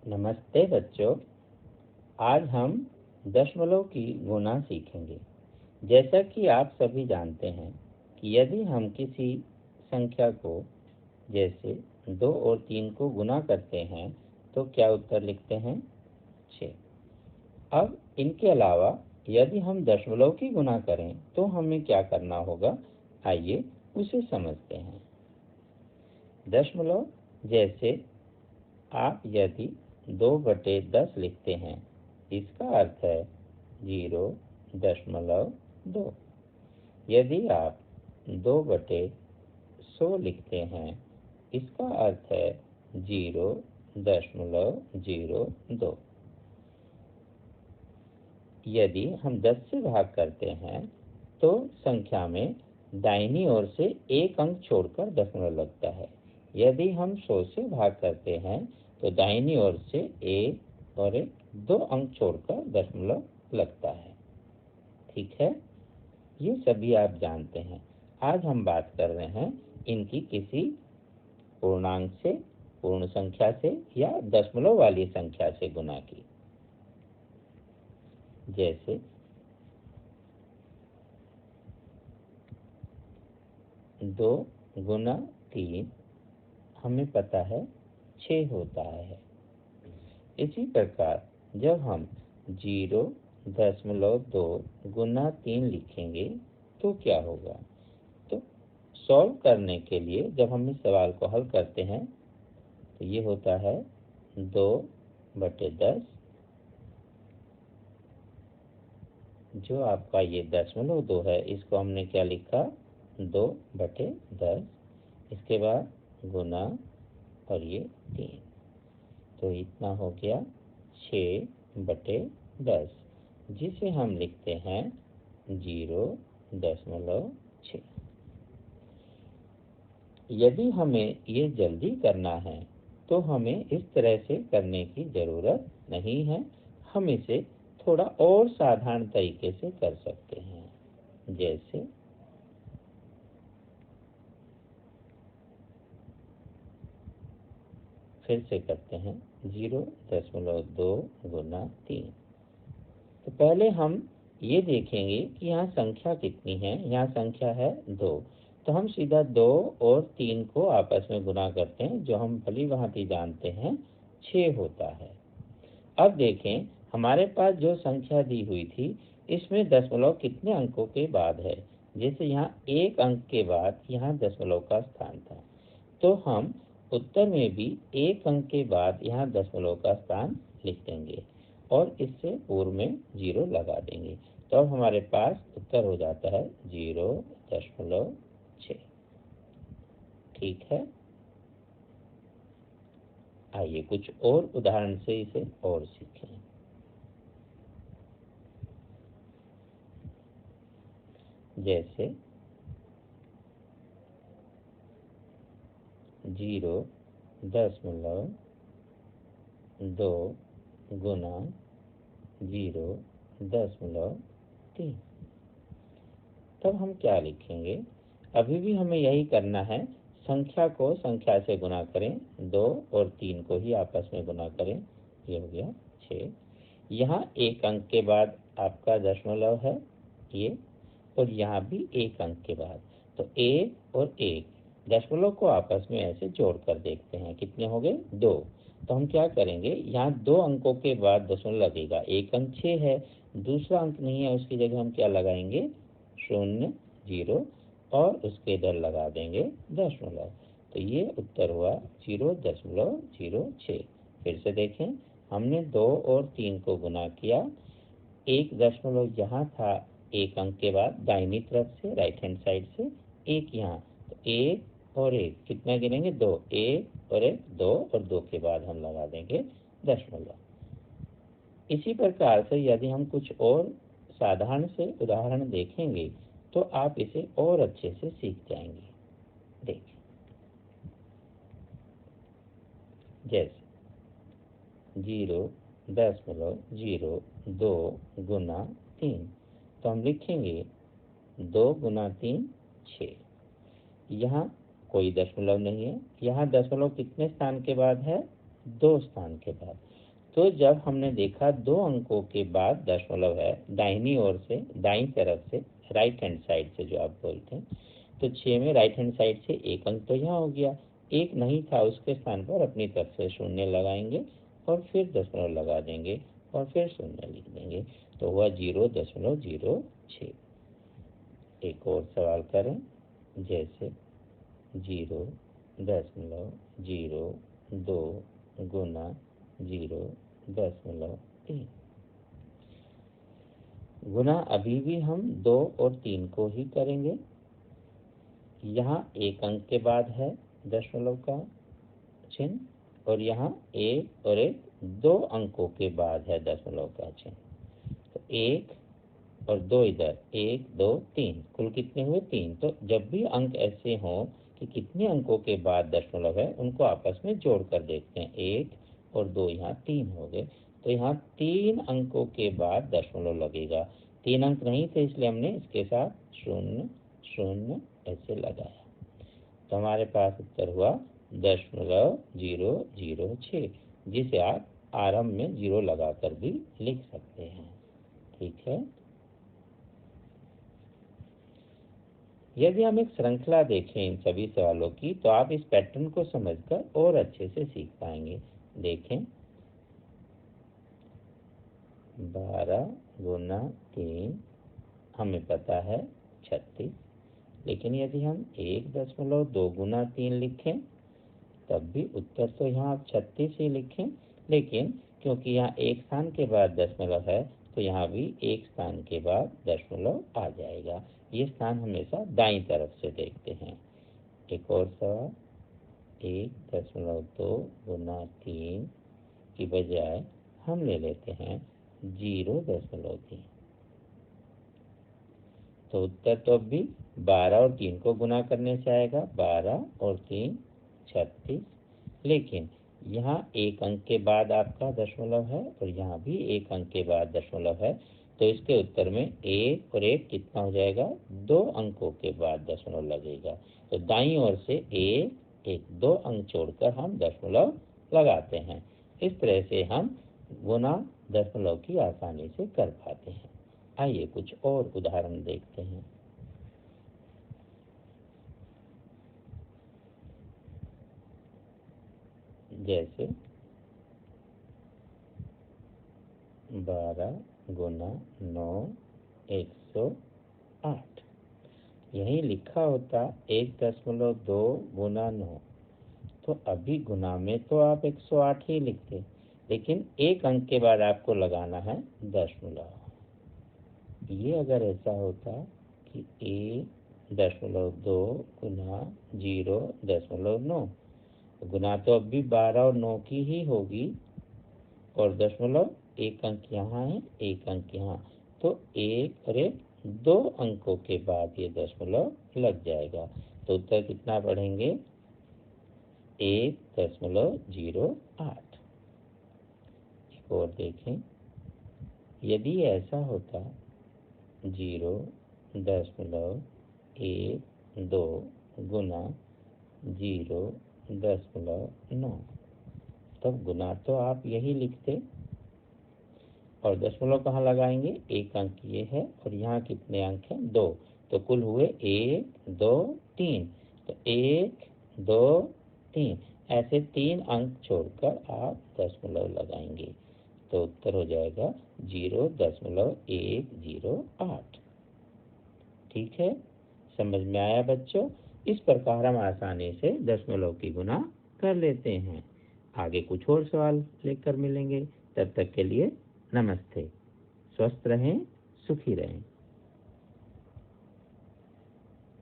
नमस्ते बच्चों। आज हम दशमलव की गुणा सीखेंगे। जैसा कि आप सभी जानते हैं कि यदि हम किसी संख्या को जैसे 2 और 3 को गुना करते हैं तो क्या उत्तर लिखते हैं? 6। अब इनके अलावा यदि हम दशमलव की गुणा करें तो हमें क्या करना होगा, आइए उसे समझते हैं। दशमलव जैसे आप यदि 2/10 लिखते हैं, इसका अर्थ है 0.2। यदि आप 2/100 लिखते हैं, इसका अर्थ है 0.02। यदि हम 10 से भाग करते हैं तो संख्या में दाहिनी ओर से एक अंक छोड़कर दशमलव लगता है। यदि हम 100 से भाग करते हैं तो दाहिनी ओर से 1 और 2 अंक छोड़कर दशमलव लगता है। ठीक है, ये सभी आप जानते हैं। आज हम बात कर रहे हैं इनकी किसी पूर्णांक से, पूर्ण संख्या से या दशमलव वाली संख्या से गुना की। जैसे 2 गुना 3 हमें पता है 6 होता है। इसी प्रकार जब हम 0.2 गुना 3 लिखेंगे तो क्या होगा? तो सॉल्व करने के लिए जब हम इस सवाल को हल करते हैं तो ये होता है 2/10, जो आपका ये 0.2 है, इसको हमने क्या लिखा? 2/10। इसके बाद गुना और ये 3, तो इतना हो गया 6/10, जिसे हम लिखते हैं 0.6। यदि हमें ये जल्दी करना है तो हमें इस तरह से करने की ज़रूरत नहीं है। हम इसे थोड़ा और साधारण तरीके से कर सकते हैं। जैसे फिर से करते हैं 0.2 गुना 3। तो पहले हम ये देखेंगे कि यहाँ संख्या कितनी है। यहाँ संख्या है 2, तो हम सीधा 2 और 3 को आपस में गुना करते हैं, जो हम भली भांति जानते हैं 6 होता है। अब देखें हमारे पास जो संख्या दी हुई थी, इसमें दशमलव कितने अंकों के बाद है। जैसे यहाँ एक अंक के बाद यहाँ दशमलव का स्थान था, तो हम उत्तर में भी एक अंक के बाद यहाँ दशमलव का स्थान लिख देंगे और इससे पूर्व में 0 लगा देंगे। तो अब हमारे पास उत्तर हो जाता है 0.6। ठीक है, आइए कुछ और उदाहरण से इसे और सीखें। जैसे 0.2 गुना 0.3। तब हम क्या लिखेंगे? अभी भी हमें यही करना है, संख्या को संख्या से गुना करें, 2 और 3 को ही आपस में गुना करें, ये हो गया 6। यहाँ एक अंक के बाद आपका दशमलव है ये, और यहाँ भी एक अंक के बाद, तो 1 और 1 दशमलव को आपस में ऐसे जोड़ कर देखते हैं, कितने हो गए? 2। तो हम क्या करेंगे, यहाँ 2 अंकों के बाद दशमलव लगेगा, एक अंक 6 है, दूसरा अंक नहीं है, उसकी जगह हम क्या लगाएंगे? 0, 0 और उसके इधर लगा देंगे दशमलव। तो ये उत्तर हुआ 0.06। फिर से देखें, हमने 2 और 3 को गुना किया, एक दशमलव यहाँ था एक अंक के बाद दाहिनी तरफ से, राइट हैंड साइड से, एक यहाँ, तो 1 और 1 कितना गिनेंगे? 2, 1 और 1, 2 और 2 के बाद हम लगा देंगे दशमलव। इसी प्रकार से यदि हम कुछ और साधारण से उदाहरण देखेंगे तो आप इसे और अच्छे से सीख जाएंगे। देखिए, जैसे 0.02 गुना 3, तो हम लिखेंगे 2 गुना 3 6। यहाँ कोई दशमलव नहीं है, यहाँ दशमलव कितने स्थान के बाद है? 2 स्थान के बाद। तो जब हमने देखा 2 अंकों के बाद दशमलव है दाहिनी ओर से, दाईं तरफ से, राइट हैंड साइड से जो आप बोलते हैं, तो 6 में राइट हैंड साइड से 1 अंक तो यहाँ हो गया, 1 नहीं था उसके स्थान पर अपनी तरफ से 0 लगाएंगे और फिर दशमलव लगा देंगे और फिर 0 लिख देंगे, तो हुआ 0.06। एक और सवाल करें, जैसे 0.02 गुना 0.3। गुना अभी भी हम 2 और 3 को ही करेंगे। यहाँ 1 अंक के बाद है दशमलव का चिन्ह और यहाँ 1 और 1 2 अंकों के बाद है दशमलव का चिन्ह। तो 1 और 2 इधर, 1 2 3, कुल कितने हुए? 3। तो जब भी अंक ऐसे हों कि कितने अंकों के बाद दशमलव है, उनको आपस में जोड़ कर देखते हैं। 1 और 2 यहाँ 3 हो गए, तो यहाँ 3 अंकों के बाद दशमलव लगेगा। 3 अंक नहीं थे इसलिए हमने इसके साथ 0 0 ऐसे लगाया, तो हमारे पास उत्तर हुआ 0.006, जिसे आप आरंभ में 0 लगाकर भी लिख सकते हैं। ठीक है। यदि हम एक श्रृंखला देखें इन सभी सवालों की, तो आप इस पैटर्न को समझकर और अच्छे से सीख पाएंगे। देखें, 12 गुना 3 हमें पता है 36, लेकिन यदि हम 1.2 गुना 3 लिखें तब भी उत्तर तो यहाँ आप 36 ही लिखें, लेकिन क्योंकि यहाँ एक स्थान के बाद दशमलव है तो यहाँ भी एक स्थान के बाद दशमलव आ जाएगा। ये स्थान हमेशा दाईं तरफ से देखते हैं। एक और सवाल, 1.2 गुना 3 की बजाय हम ले लेते हैं 0.3, तो उत्तर तो अब भी 12 और 3 को गुना करने से आएगा, 12 और 3 36, लेकिन यहाँ 1 अंक के बाद आपका दशमलव है और यहाँ भी 1 अंक के बाद दशमलव है, तो इसके उत्तर में 1 और 1 कितना हो जाएगा? 2 अंकों के बाद दशमलव लगेगा। तो दाईं ओर से 2 अंक छोड़कर हम दशमलव लगाते हैं। इस तरह से हम गुना दशमलव की आसानी से कर पाते हैं। आइए कुछ और उदाहरण देखते हैं। जैसे 12 गुना 9 108, यही लिखा होता 1.2 गुना 9, तो अभी गुना में तो आप 108 ही लिखते, लेकिन 1 अंक के बाद आपको लगाना है दशमलव। ये अगर ऐसा होता कि 1.2 गुना 0.9, गुना तो अब भी 12 और 9 की ही होगी और दशमलव 1 अंक यहाँ है, 1 अंक यहाँ, तो 1 और 1 2 अंकों के बाद ये दशमलव लग जाएगा। तो उत्तर कितना पढ़ेंगे? 1.08। एक और देखें, यदि ऐसा होता 0.12 गुना 0.9, तब गुना तो आप यही लिखते और दशमलव कहाँ लगाएंगे? 1 अंक ये है और यहाँ कितने अंक हैं? 2, तो कुल हुए 1 2 3, तो 1 2 3 ऐसे 3 अंक छोड़कर आप दशमलव लगाएंगे, तो उत्तर हो जाएगा 0.108। ठीक है, समझ में आया बच्चों? इस प्रकार हम आसानी से दशमलव की गुना कर लेते हैं। आगे कुछ और सवाल लेकर मिलेंगे, तब तक के लिए नमस्ते। स्वस्थ रहें, सुखी रहें।